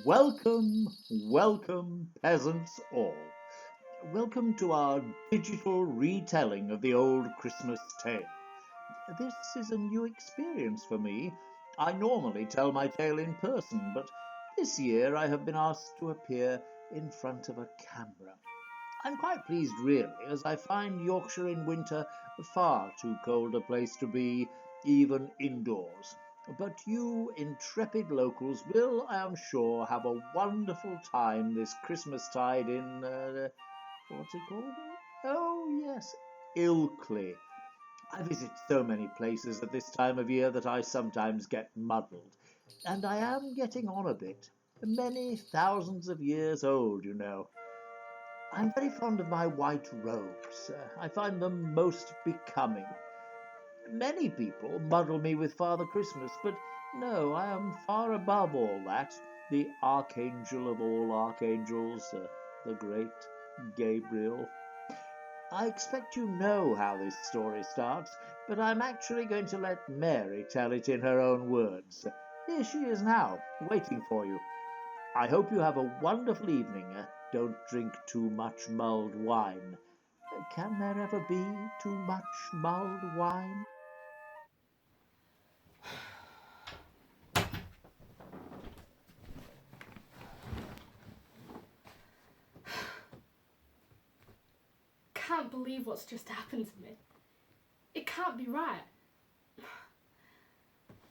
Welcome, welcome, peasants all. Welcome to our digital retelling of the old Christmas tale. This is a new experience for me. I normally tell my tale in person, but this year I have been asked to appear in front of a camera. I'm quite pleased, really, as I find Yorkshire in winter far too cold a place to be, even indoors. But you intrepid locals will, I am sure, have a wonderful time this Christmastide in, what's it called? Oh, yes, Ilkley. I visit so many places at this time of year that I sometimes get muddled, and I am getting on a bit. Many thousands of years old, you know. I'm very fond of my white robes. I find them most becoming. Many people muddle me with Father Christmas, but no, I am far above all that. The archangel of all archangels, the great Gabriel. I expect you know how this story starts, but I'm actually going to let Mary tell it in her own words. Here she is now, waiting for you. I hope you have a wonderful evening. Don't drink too much mulled wine. Can there ever be too much mulled wine? Can't believe what's just happened to me. It can't be right.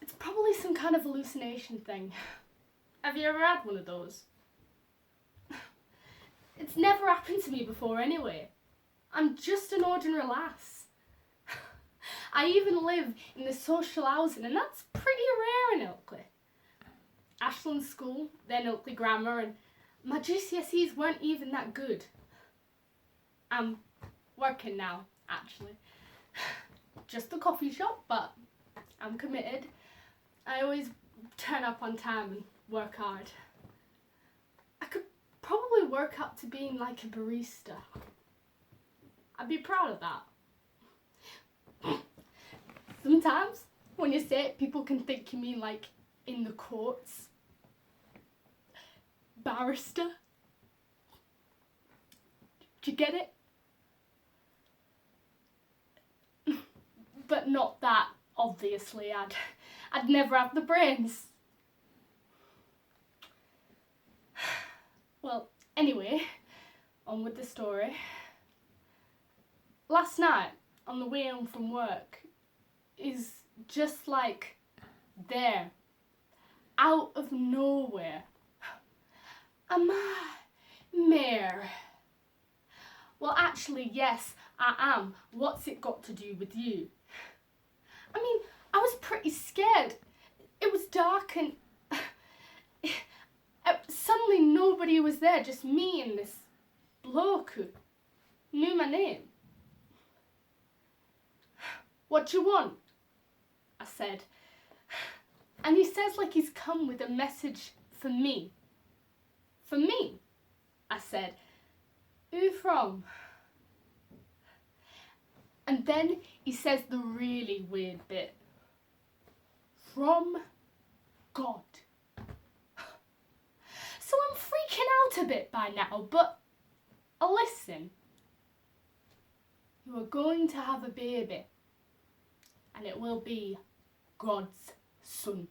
It's probably some kind of hallucination thing. Have you ever had one of those? It's never happened to me before anyway. I'm just an ordinary lass. I even live in the social housing, and that's pretty rare in Ilkley. Ashland School, then Ilkley Grammar, and my GCSEs weren't even that good. I'm working now, actually. Just a coffee shop, but I'm committed. I always turn up on time and work hard. I could probably work up to being like a barista. I'd be proud of that. Sometimes, when you say it, people can think you mean like in the courts. Barrister. Do you get it? But not that, obviously. I'd never have the brains. Well, anyway, on with the story. Last night, on the way home from work, is just like there, out of nowhere. Am I Mayor? Well, actually, yes, I am. What's it got to do with you? I mean, I was pretty scared. It was dark and suddenly nobody was there, just me and this bloke who knew my name. What do you want? I said. And he says like he's come with a message for me. For me? I said. Who from? And then he says the really weird bit. From God. So I'm freaking out a bit by now, but listen. You are going to have a baby, and it will be God's son.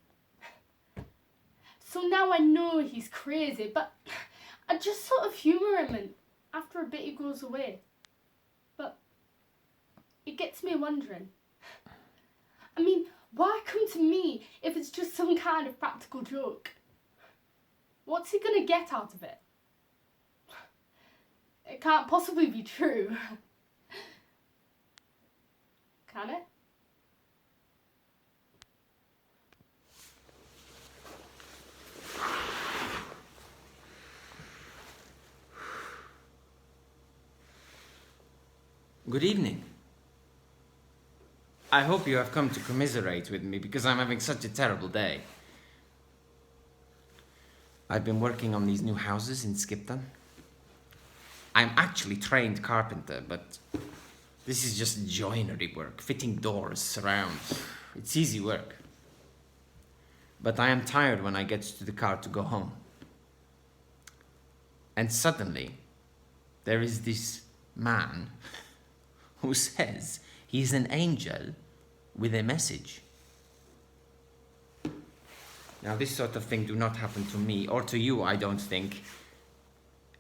So now I know he's crazy, but I just sort of humour him, and after a bit he goes away. But it gets me wondering. I mean, why come to me if it's just some kind of practical joke? What's he gonna get out of it? It can't possibly be true. Can it? Good evening. I hope you have come to commiserate with me because I'm having such a terrible day. I've been working on these new houses in Skipton. I'm actually trained carpenter, but this is just joinery work, fitting doors around. It's easy work. But I am tired when I get to the car to go home. And suddenly, there is this man who says he's an angel with a message. Now, this sort of thing do not happen to me, or to you, I don't think,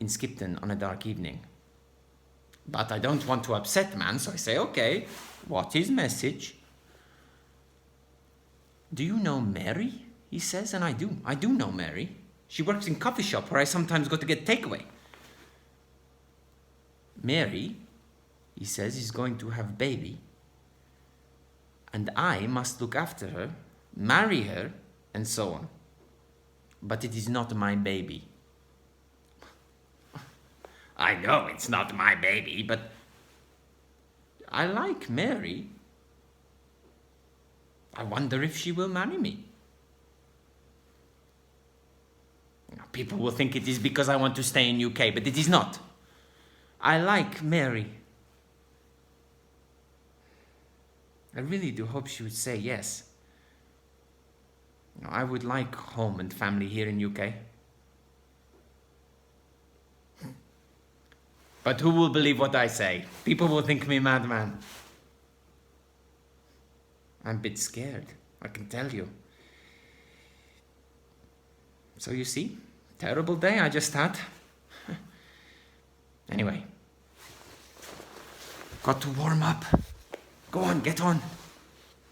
in Skipton on a dark evening. But I don't want to upset man, so I say, okay, what is message? Do you know Mary? He says, and I do. I do know Mary. She works in coffee shop where I sometimes go to get takeaway. Mary, he says, is going to have baby. And I must look after her, marry her, and so on. But it is not my baby. I know it's not my baby, but I like Mary. I wonder if she will marry me. People will think it is because I want to stay in UK, but it is not. I like Mary. I really do hope she would say yes. I would like home and family here in UK. But who will believe what I say? People will think me madman. I'm a bit scared, I can tell you. So you see, terrible day I just had. Anyway, got to warm up. Go on, get on.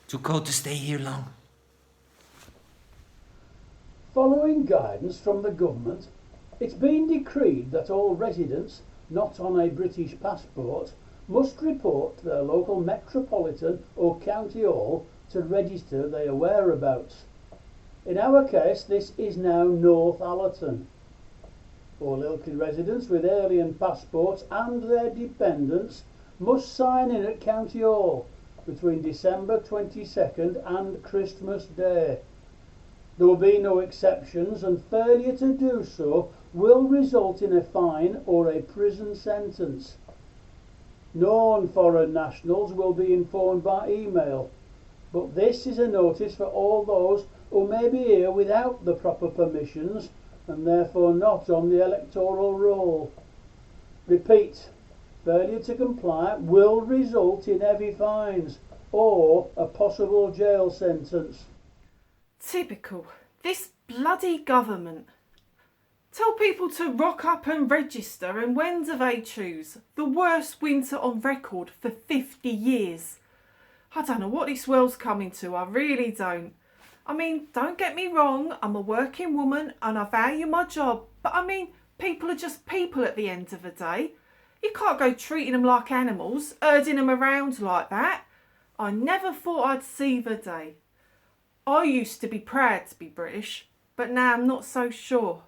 Too cold to stay here long. Following guidance from the government, it's been decreed that all residents not on a British passport must report to their local metropolitan or county hall to register their whereabouts. In our case, this is now North Allerton. All Ilkley residents with alien passports and their dependents must sign in at County Hall between December 22nd and Christmas Day. There will be no exceptions, and failure to do so will result in a fine or a prison sentence. Non-foreign nationals will be informed by email, but this is a notice for all those who may be here without the proper permissions and therefore not on the electoral roll. Repeat, failure to comply will result in heavy fines or a possible jail sentence. Typical. This bloody government. Tell people to rock up and register, and when do they choose? The worst winter on record for 50 years. I don't know what this world's coming to, I really don't. I mean, don't get me wrong, I'm a working woman and I value my job, but I mean, people are just people at the end of the day. You can't go treating them like animals, herding them around like that. I never thought I'd see the day. I used to be proud to be British, but now I'm not so sure.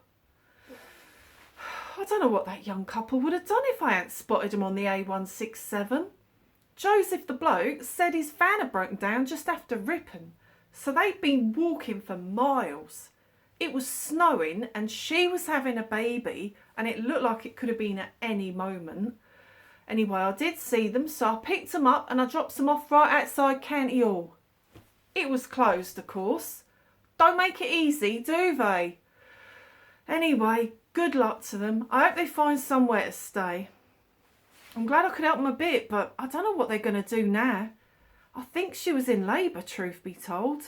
I don't know what that young couple would have done if I hadn't spotted them on the A167. Joseph the bloke said his van had broken down just after Ripon, so they'd been walking for miles. It was snowing and she was having a baby and it looked like it could have been at any moment. Anyway, I did see them, so I picked them up and I dropped them off right outside County Hall. It was closed, of course. Don't make it easy, do they? Anyway, good luck to them. I hope they find somewhere to stay. I'm glad I could help them a bit, but I don't know what they're going to do now. I think she was in labour, truth be told.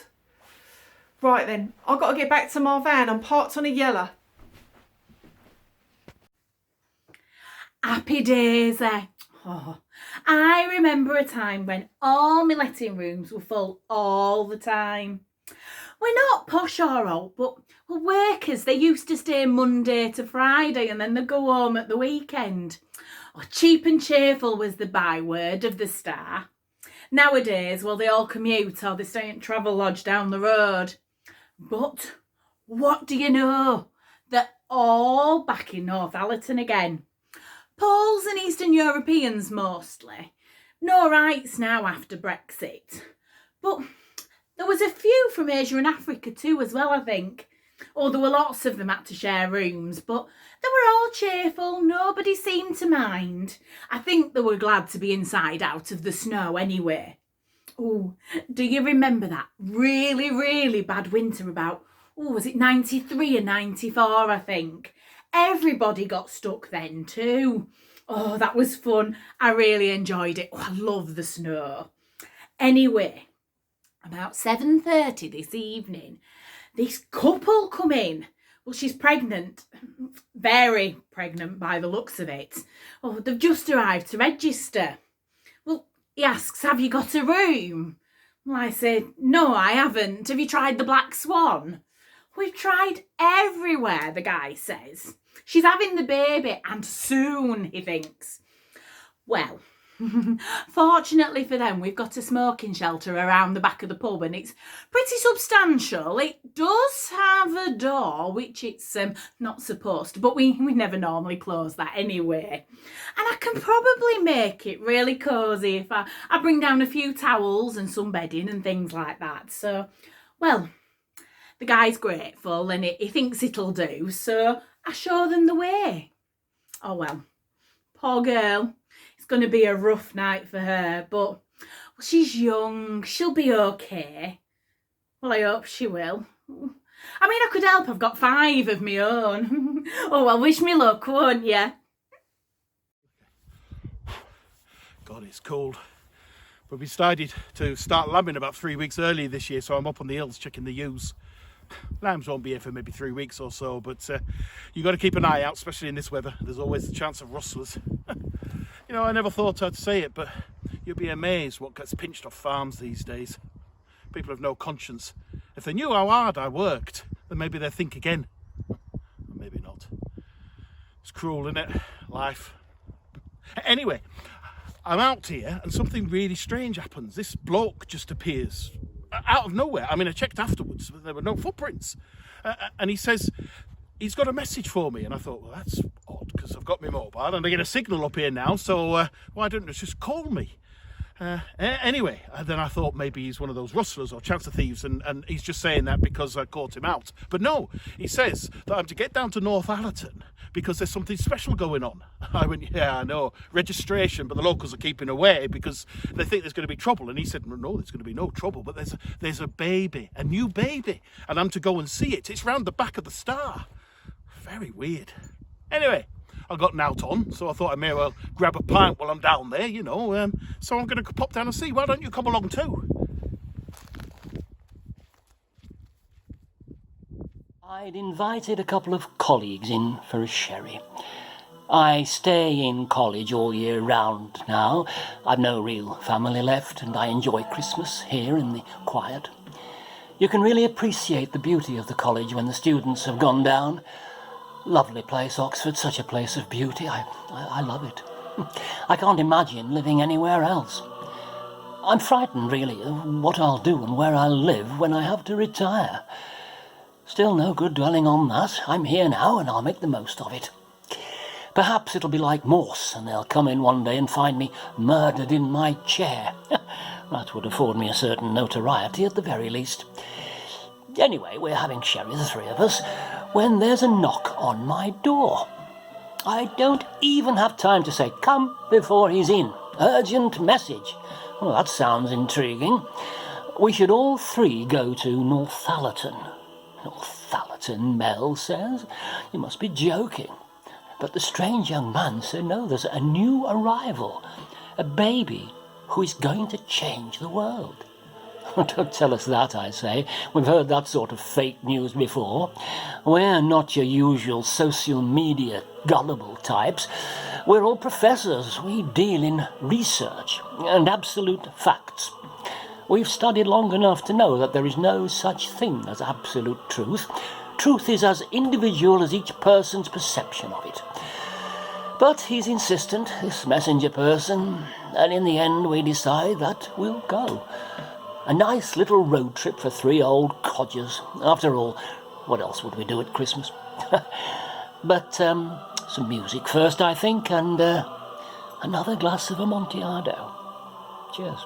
Right then, I've got to get back to my van. I'm parked on a yellow. Happy days, eh? Oh, I remember a time when all my letting rooms were full all the time. We're not posh or old, but we're workers. They used to stay Monday to Friday and then they go home at the weekend. Oh, cheap and cheerful was the byword of the Star. Nowadays, well, they all commute or they stay at Travel Lodge down the road. But what do you know? They're all back in North Allerton again. Poles and Eastern Europeans mostly. No rights now after Brexit. But there was a few from Asia and Africa too as well, I think. Oh, there were lots of them had to share rooms, but they were all cheerful. Nobody seemed to mind. I think they were glad to be inside out of the snow anyway. Oh, do you remember that really, really bad winter about, was it 93 and 94, I think? everybody got stuck then too. Oh, that was fun. I really enjoyed it. Oh, I love the snow. Anyway, about 7:30 this evening, this couple come in. Well, she's pregnant, very pregnant by the looks of it. Oh, they've just arrived to register. Well, he asks, have you got a room? Well, I said, no, I haven't. Have you tried the Black Swan? We've tried everywhere, the guy says. She's having the baby, and soon, he thinks. Well, fortunately for them, we've got a smoking shelter around the back of the pub, and it's pretty substantial. It does have a door, which it's not supposed to, but we never normally close that anyway. And I can probably make it really cosy if I bring down a few towels and some bedding and things like that. So, well, the guy's grateful and he thinks it'll do, so I show them the way. Oh well, poor girl. It's going to be a rough night for her, but she's young. She'll be okay. Well, I hope she will. I mean, I could help. I've got 5 of my own. Oh, well, wish me luck, won't you? God, it's cold. But we decided to start lambing about 3 weeks early this year, so I'm up on the hills checking the ewes. Lambs won't be here for maybe 3 weeks or so, but you've got to keep an eye out, especially in this weather. There's always the chance of rustlers. You know, I never thought I'd say it, but you'll be amazed what gets pinched off farms these days. People have no conscience. If they knew how hard I worked, then maybe they'd think again. Or maybe not. It's cruel, isn't it? Life. Anyway, I'm out here and something really strange happens. This bloke just appears out of nowhere. I mean, I checked afterwards, but there were no footprints. And he says he's got a message for me. And I thought, well, that's odd, because I've got my mobile and I get a signal up here now, so why don't you just call me? Anyway, then I thought maybe he's one of those rustlers or chancer thieves, and he's just saying that because I caught him out. But no, he says that I'm to get down to North Allerton because there's something special going on. I went, yeah, I know, registration, but the locals are keeping away because they think there's going to be trouble. And he said, no, there's going to be no trouble, but there's a baby, a new baby, and I'm to go and see it. It's round the back of the Star. Very weird. Anyway, I got an out on, so I thought I may well grab a pint while I'm down there, you know. So I'm going to pop down and see. Why don't you come along too? I'd invited a couple of colleagues in for a sherry. I stay in college all year round now. I've no real family left, and I enjoy Christmas here in the quiet. You can really appreciate the beauty of the college when the students have gone down. Lovely place, Oxford, such a place of beauty. I love it. I can't imagine living anywhere else. I'm frightened, really, of what I'll do and where I'll live when I have to retire. Still no good dwelling on that. I'm here now and I'll make the most of it. Perhaps it'll be like Morse and they'll come in one day and find me murdered in my chair. That would afford me a certain notoriety at the very least. Anyway, we're having sherry, the 3 of us, when there's a knock on my door. I don't even have time to say, come before he's in. Urgent message. Well, that sounds intriguing. We should all 3 go to Northallerton. Northallerton, Mel says. You must be joking. But the strange young man said, no, there's a new arrival. A baby who is going to change the world. Don't tell us that, I say. We've heard that sort of fake news before. We're not your usual social media gullible types. We're all professors. We deal in research and absolute facts. We've studied long enough to know that there is no such thing as absolute truth. Truth is as individual as each person's perception of it. But he's insistent, this messenger person, and in the end we decide that we'll go. A nice little road trip for 3 old codgers. After all, what else would we do at Christmas? But some music first, I think, and another glass of Amontillado. Cheers.